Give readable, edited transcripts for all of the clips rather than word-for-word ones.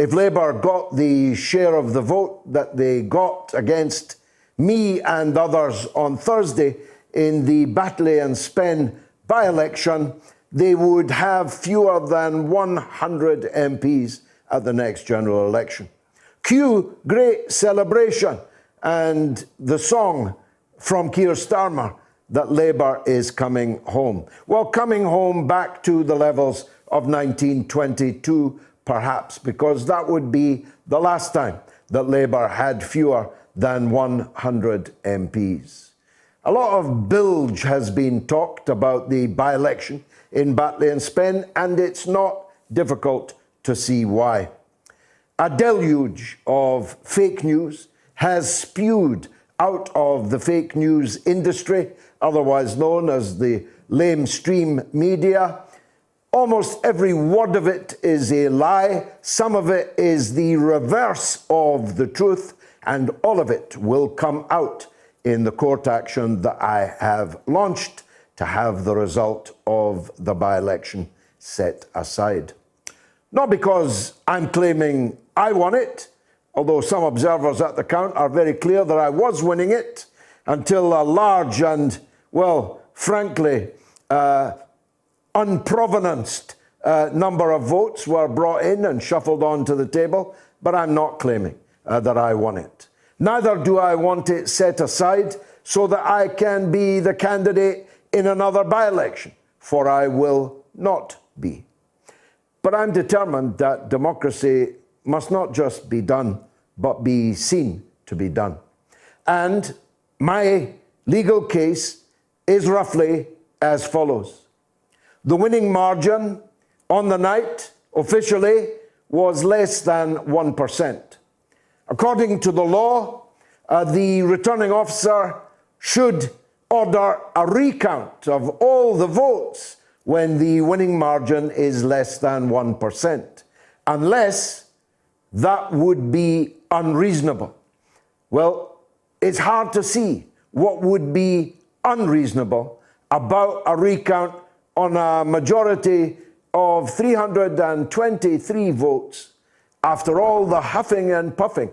if Labour got the share of the vote that they got against me and others on Thursday in the Batley and Spen by-election, they would have fewer than 100 MPs at the next general election. Cue great celebration and the song from Keir Starmer that Labour is coming home. Well, coming home back to the levels of 1922, perhaps, because that would be the last time that Labour had fewer than 100 MPs. A lot of bilge has been talked about the by-election in Batley and Spen, and it's not difficult to see why. A deluge of fake news has spewed out of the fake news industry, otherwise known as the lamestream media. Almost every word of it is a lie. Some of it is the reverse of the truth, and all of it will come out in the court action that I have launched to have the result of the by-election set aside. Not because I'm claiming I won it, although some observers at the count are very clear that I was winning it, until a large and, well, frankly, unprovenanced number of votes were brought in and shuffled onto the table, but I'm not claiming that I won it. Neither do I want it set aside so that I can be the candidate in another by-election, for I will not be. But I'm determined that democracy must not just be done, but be seen to be done. And my legal case is roughly as follows. The winning margin on the night, officially, was less than 1%. According to the law, the returning officer should order a recount of all the votes when the winning margin is less than 1%, unless that would be unreasonable. Well, it's hard to see what would be unreasonable about a recount on a majority of 323 votes after all the huffing and puffing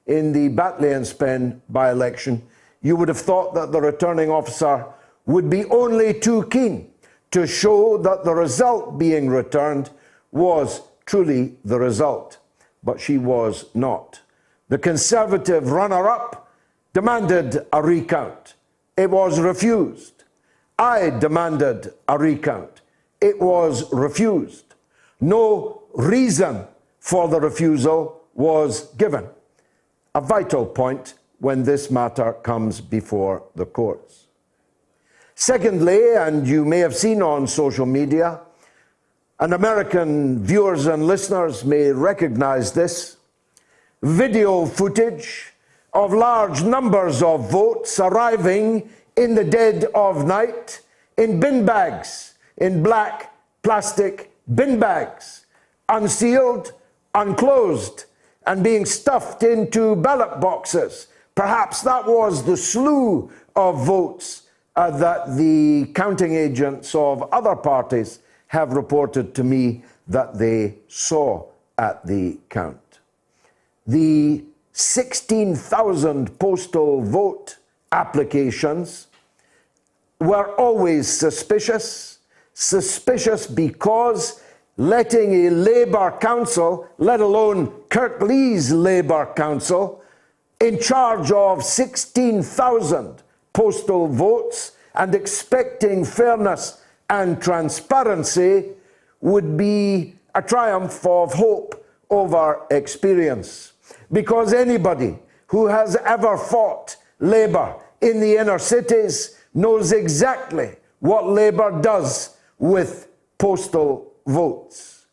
in the Batley and Spen by-election. You would have thought that the returning officer would be only too keen to show that the result being returned was truly the result. But she was not. The Conservative runner-up demanded a recount. It was refused. I demanded a recount. It was refused. No reason for the refusal was given. A vital point when this matter comes before the courts. Secondly, and you may have seen on social media, and American viewers and listeners may recognize this, video footage of large numbers of votes arriving in the dead of night in bin bags, in black plastic bin bags, unsealed, unclosed, and being stuffed into ballot boxes. Perhaps that was the slew of votes that the counting agents of other parties have reported to me that they saw at the count. The 16,000 postal vote applications were always suspicious. Suspicious because letting a Labour council, let alone Kirklees Labour Council, in charge of 16,000 postal votes and expecting fairness and transparency would be a triumph of hope over experience. Because anybody who has ever fought Labour in the inner cities knows exactly what Labour does with postal votes.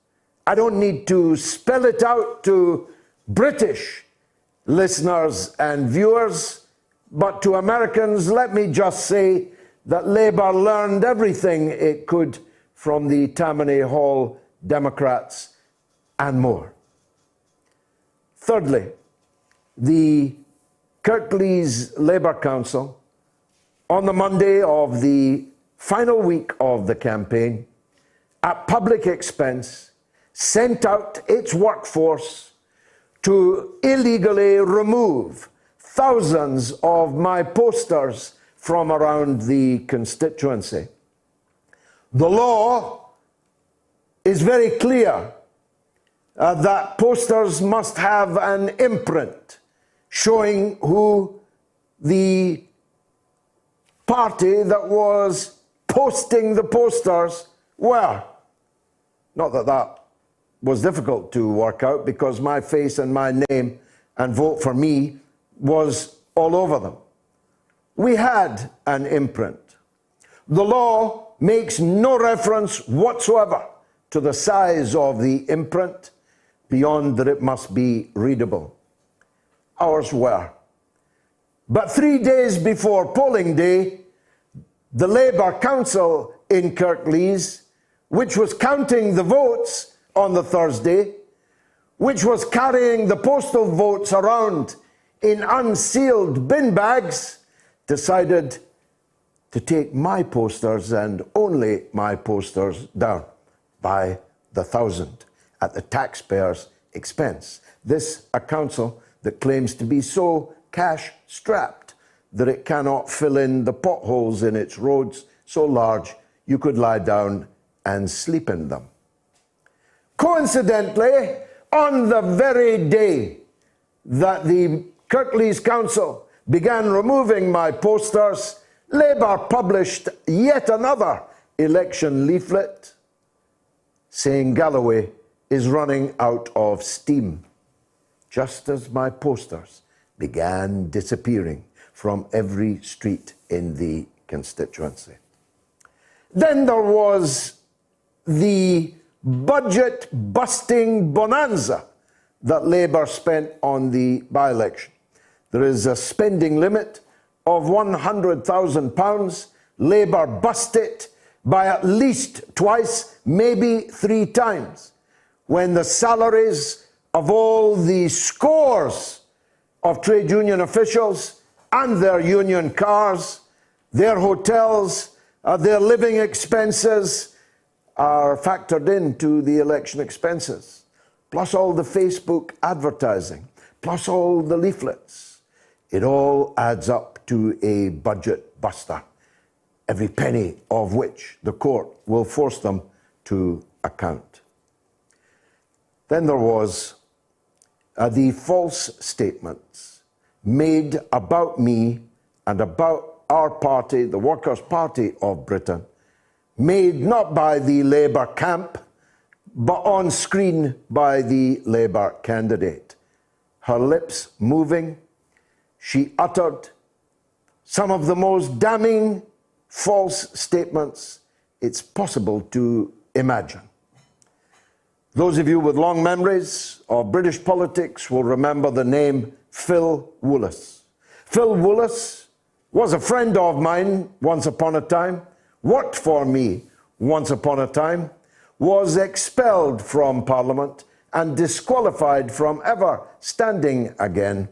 I don't need to spell it out to British listeners and viewers, but to Americans, let me just say that Labour learned everything it could from the Tammany Hall Democrats and more. Thirdly, the Kirklees Labour Council, on the Monday of the final week of the campaign, at public expense, sent out its workforce to illegally remove thousands of my posters from around the constituency. The law is very clear that posters must have an imprint showing who the party that was posting the posters were. Not that that was difficult to work out, because my face and my name and vote for me was all over them. We had an imprint. The law makes no reference whatsoever to the size of the imprint, beyond that it must be readable. Ours were. But 3 days before polling day, the Labour Council in Kirklees, which was counting the votes on the Thursday, which was carrying the postal votes around in unsealed bin bags, decided to take my posters and only my posters down by the thousand at the taxpayers' expense. This a council that claims to be so cash-strapped that it cannot fill in the potholes in its roads so large you could lie down and sleep in them. Coincidentally, on the very day that the Kirklees Council began removing my posters, Labour published yet another election leaflet saying Galloway is running out of steam, just as my posters began disappearing from every street in the constituency. Then there was the budget-busting bonanza that Labour spent on the by-election. There is a spending limit of £100,000. Labour bust it by at least twice, maybe 3 times, when the salaries of all the scores of trade union officials and their union cars, their hotels, their living expenses are factored into the election expenses, plus all the Facebook advertising, plus all the leaflets. It all adds up to a budget buster, every penny of which the court will force them to account. Then there was the false statements made about me and about our party, the Workers' Party of Britain, made not by the Labour camp, but on screen by the Labour candidate. Her lips moving, she uttered some of the most damning false statements it's possible to imagine. Those of you with long memories of British politics will remember the name Phil Woolas. Phil Woolas was a friend of mine once upon a time, worked for me once upon a time, was expelled from Parliament and disqualified from ever standing again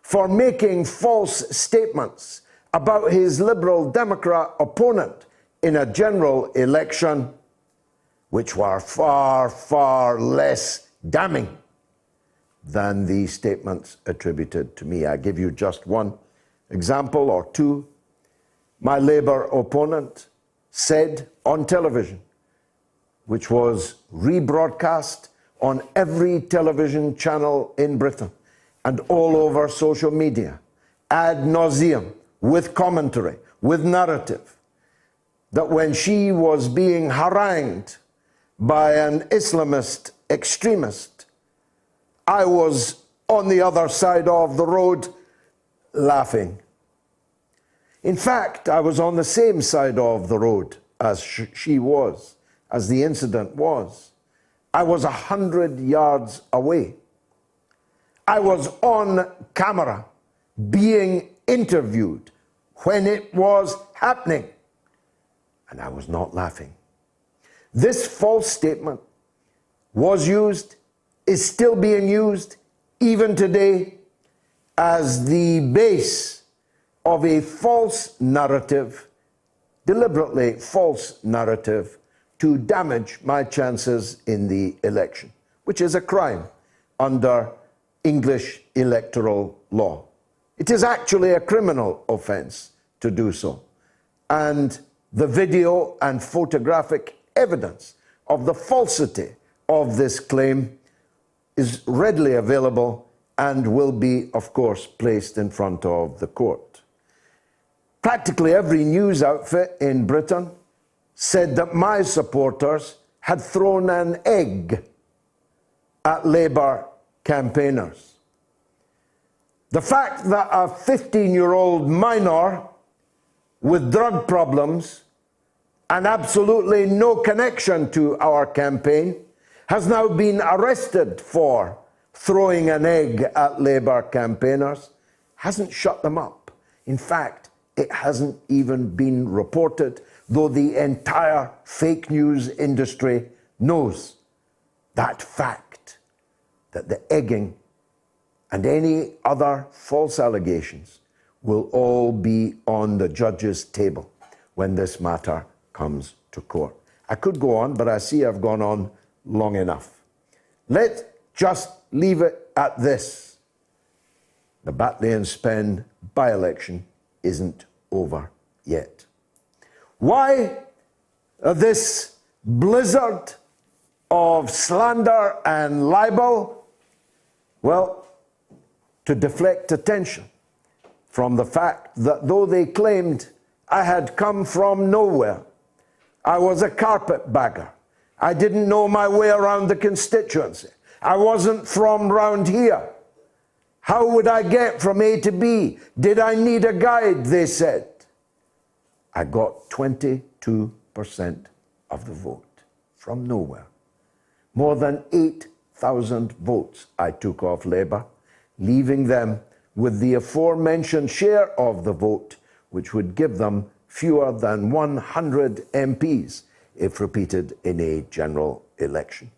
for making false statements about his Liberal Democrat opponent in a general election, which were far, far less damning than the statements attributed to me. I give you just one example or two. My Labour opponent said on television, which was rebroadcast on every television channel in Britain and all over social media, ad nauseum, with commentary, with narrative, that when she was being harangued by an Islamist extremist, I was on the other side of the road laughing. In fact, I was on the same side of the road as she was, as the incident was. I was 100 yards away. I was on camera being interviewed when it was happening, and I was not laughing. This false statement was used, is still being used, even today, as the base of a false narrative, deliberately false narrative, to damage my chances in the election, which is a crime under English electoral law. It is actually a criminal offence to do so. And the video and photographic evidence of the falsity of this claim is readily available and will be, of course, placed in front of the court. Practically every news outfit in Britain said that my supporters had thrown an egg at Labour campaigners. The fact that a 15-year-old minor with drug problems and absolutely no connection to our campaign has now been arrested for throwing an egg at Labour campaigners hasn't shut them up. In fact, it hasn't even been reported, though the entire fake news industry knows that fact, that the egging and any other false allegations will all be on the judge's table when this matter comes to court. I could go on, but I see I've gone on long enough. Let's just leave it at this. The Batley and Spen by-election isn't over yet. Why this blizzard of slander and libel? Well, to deflect attention from the fact that though they claimed I had come from nowhere, I was a carpetbagger, I didn't know my way around the constituency, I wasn't from round here. How would I get from A to B? Did I need a guide, they said. I got 22% of the vote from nowhere. More than 8,000 votes I took off Labour, leaving them with the aforementioned share of the vote, which would give them fewer than 100 MPs if repeated in a general election.